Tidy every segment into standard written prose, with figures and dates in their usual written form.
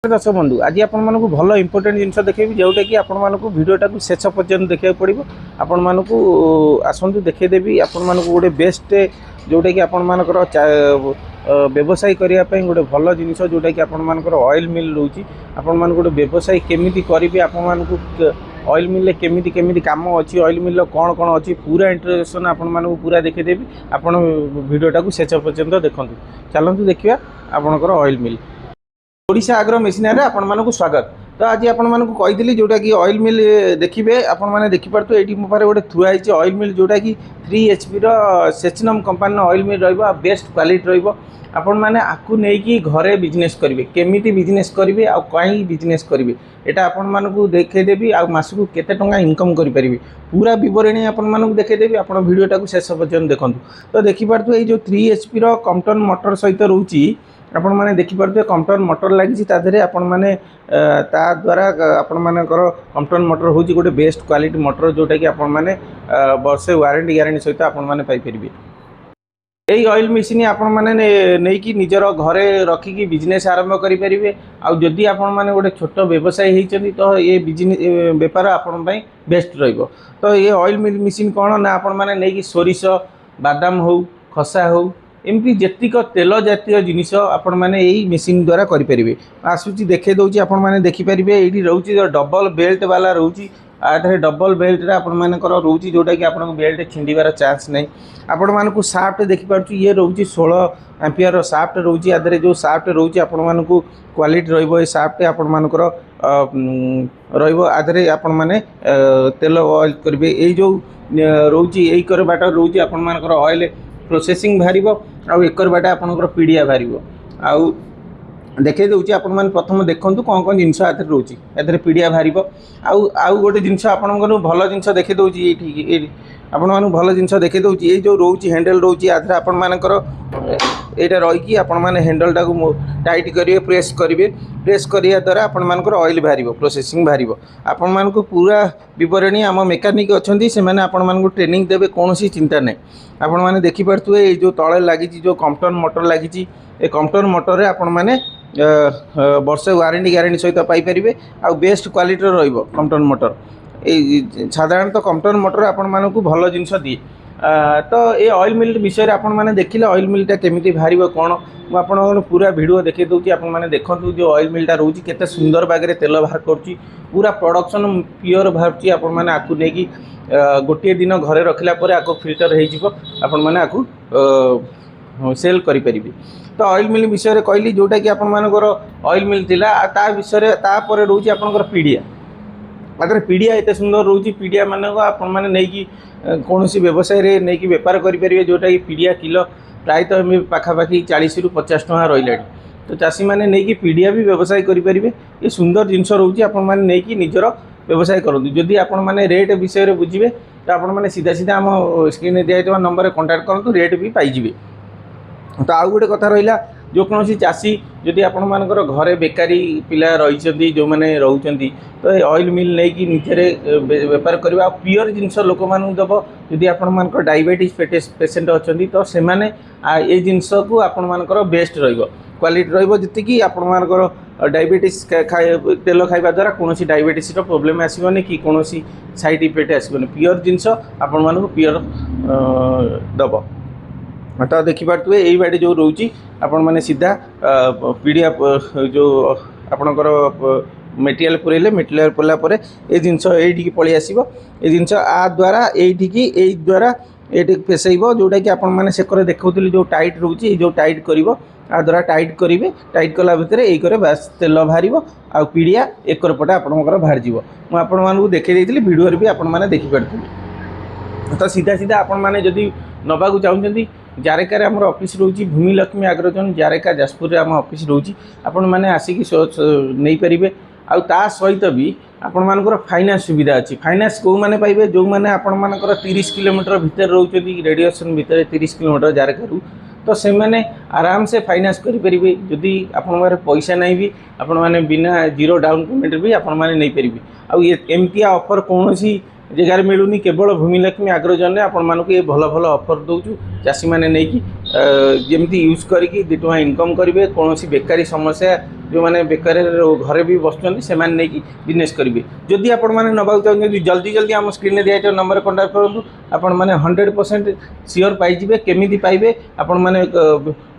दर्शक बंधु आज आपण भल इंपोर्टेंट जिनस देखेबी जोटा कि आपण भिडटा को शेष पर्यटन देखा पड़ो। आपण आसतु देखेदेवी आपण गोटे बेस्ट जोटा कि आपर व्यवसाय करने गोटे भल जिनस जोटा कि आपर ऑयल मिल रोचे आपण गोटे व्यवसाय केमी करेंगे आपण ऑयल मिल केमी केमी कम अच्छी ऑयल मिल कौन कौन अच्छी पूरा इंट्रोडक्शन आपण पूरा देखेदेवी। आपण भिडटा को शेष पर्यटन देखूँ चलतु देखा आपणकर ऑयल मिल ओडिशा आग्रो मेसिनारी आपण स्वागत। तो आज आपली जोटा कि ऑयल मिल देखिए आपने देखिपे ये मोबाइल गोटे थुआई ऑयल मिल जोटा कि 3 HP सेचनम कंपानी ऑयल मिल रेस्ट क्वालिटी आपण मैंने आपको नहीं घरे बिजनेस करेंगे केमी बिजनेस करेंगे आ कहीं बिजनेस करेंगे यहाँ आपण देखेदेवी आ मासक केते टंका इनकम करेंगे पूरा बरणी आपको देखेदेवी आप भिडटा को शेष पर्यटन देखूँ। तो देखिपे ये 3 HP कॉम्पटन मोटर सहित रोची आपण मैंने देखिपे कॉम्पटन मोटर लगी आपण मैंने द्वारा आपण मानकर कॉम्पटन मोटर हूँ गोटे बेस्ट क्वालिटी मोटर जोटा कि आपण मैंने वर्षे वारंटी ग्यारंटी सहित आपण मैंने पाइपर। यही ऑयल मेसीन आपण मैंने नहीं कि निजर घरे रखिकी बिजनेस आरंभ करेंगे आदि आपण मैंने गोटे छोट व्यवसाय होती तो ये बिजनेस बेपार आपण बेस्ट रहिबो। तो ये ऑयल मेसीन कौन ना आपण मैंने नहीं कि सोरिष बादाम हो खसा हो एमती जेतिक तेल जातीय जिनिस आपण मैंने यही मेसीन द्वारा करेंगे। आसूची देखे दूसरी आपण मैंने देखिपारे ये रोचे डबल बेल्ट वाला रोचे आधे डबल बेल्ट आपर रोचे जोटा कि आप बेल्ट छिंडार चान्स नहीं। आपण मानक साफ्ट देखिपुँ ये रोचे 16 एम्पियर साफ्ट रोचे आधे जो साफ्ट रोचे आपण क्वालिटी रही साफ्ट आपण मानकर रधे आपण मैंने तेल ऑयल करेंगे ये जो रोचे यही कर बाट रोचे आपण मानकर ऑयल प्रोसेसिंग बाहर आकर बाट आपंकर पीडिया बाहर आउ देखे दूसरी आपण मैंने प्रथम देखूँ कौन कौन जिनस रोचे ए पीडिया बाहर आउ गोटे जिनस आपंकर भल जिनस देखे दूसरी ये आपण मानक भल जिनस देखे दूसरी ये जो रोचे हैंडल रोचे आधे आपण मानकर यहाँ रहीकि आपण मैंने हैंडलटा को टाइट करेंगे प्रेस करिया द्वारा आपण मानकर ऑयल बाहर प्रोसेसिंग बाहर आपण मानक पूरा बरणी आम मेकानिक अच्छा से मैंने आपण मानक ट्रेनिंग देवे कौन चिंता नहीं। आपण मैंने देखिपे ये जो तले लगी जो कॉम्पटन मोटर लगी ए कॉम्पटन मोटर आपण मैंने वर्षे वारंटी ग्यारंटी सहित पाइपर आ बेस्ट क्वालिटी रॉम्पटन मोटर ये साधारणतः कॉम्पटन मोटर आपण मानक भल जिनस दिए। तो ये ऑयल मिल विषय आपण मैंने देखिले ऑयल मिलटा केमिति बाहर कौन मुझे पूरा वीडियो देखे दूसरी आपण मैंने देखूँ जो ऑयल मिलटा रोचे केते सुंदर बागे तेल बाहर करुँची पूरा प्रोडक्शन प्योर बाहर आपण मैंने आपको नहीं गोटे दिन घरे रखला आपको फिल्टर होपन मैंने आपको सेल करें। तो ऑयल मिल विषय कहली जोटा कि आपर ऑयल मिल था विषय तापर रोचे आपंकर पीडिया आदि पीडिया एत सुंदर रोचे पीडिया मानक आपने नहीं कौन व्यवसाय रे नहीं बेपार करेंगे जोटा कि पीडिया किलो प्रायतः पाखापाखि 40 ରୁ 50 टଙ୍କା रहा। तो चाषी मैंने नहीं पीडिया भी व्यवसाय करेंगे ये सुंदर जिनस रोचे आपण मैंने नहीं निजर व्यवसाय करूँ। जदि आपण मैंने रेट विषय बुझे तो आपण मैंने सीधा सीधा आम स्क्रीन दिखाई नंबर कांटेक्ट करूँ रेट भी पाइबे। तो आउ गोटे कथा रहा जो कौन चाषी जदि आपण मानकर घरे बेकारी पिला रही जो मैंने रोचे तो ऑयल मिल नहीं निजे बेपार करवा प्योर जिनस लोक मानू दब जदि आपण मानकर डायबिटीज पेसेंट अच्छा तो से मैंने ये जिनस को आपण मानकर बेस्ट क्वालिटी रही आपण मानकर डायबिटीज तेल खाइबा द्वारा कौन डायबिटीज प्रोब्लेम आसबनी कि कौन साइड इफेक्ट आसबनी प्योर जिनस आपण मानक प्योर दब। तो देखिपे यही बाटे जो रोची आपण मैंने सीधा पीडिया जो आपणकर मेटेरियल पुरेले मेटेरियल पुरला ये जिनस ये पलि आसो ये जिनस आ द्वारा ये द्वारा ये पेसैब जोटा कि आपण मैंने सेकर देखुली जो टाइट रोचे जो टाइट कर आ द्वारा टाइट करेंगे टाइट कला भितर ये बास तेल बाहर आ पीडिया एकर पटे आपंकर बाहर मुझे देखे भिडियो भी आपण मैंने देखिपारे। तो सीधा सीधा आपण मैंने जदि नवा चाहते जारेकार आम ऑफिस रोची भूमिलक्ष्मी आग्रोजन जारेका जाजपुर आम ऑफिस रोची आपण मैंने आसिक नहीं पारे आउ ता सहित भी आपण मानकर फाइनान्स सुविधा अच्छी फाइनान्स कौ मैंने पाइबे जो मैंने आपण मानकर 30 किलोमीटर भितर रोचती रेडिएशन भितर 30 किलोमीटर जारेकार तो से मैंने आराम से फाइनान्स करेंगे जदि आपण पैसा नहीं भी आपण मैंने बिना जीरो डाउन पेमेंट भी आपण मैंने नहीं पारे। आउ ये एमती ऑफर कौन जगार मिलूनी केवल भूमिलक्ष्मी आग्रोजन आपण मानक ये भल भल ऑफर दौचु चाषी मैंने नहीं जमी यूज करके 2 टଙ୍କା इनकम करेंगे कौन बेकारी समस्या जो मैंने बेकार घरे भी बसुँच से नहीं बिजनेस करेंगे जदि आपण मैंने नवा चाहिए जल्दी जल्दी आम स्क्रीन दिखाई नंबर कंटाक्ट करूँ आपण मैंने 100% सियोर पाइबे केमी पाइबे आपण मैंने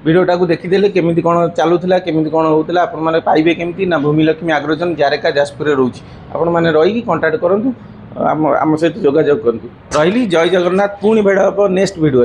भिडटा को देखीदे केमी कौन चलूला केमी कौन होता आपण मैंने पाइबे केमी ना भूमिलक्ष्मी आग्रोजन जारेका जाजपुर रोचे आपण मैंने रही कंटाक्ट करूँ आम सहित जोगाजोग करूँ रही जय जगन्नाथ पुणी भेड़ हम नेक्स्ट भिडियो।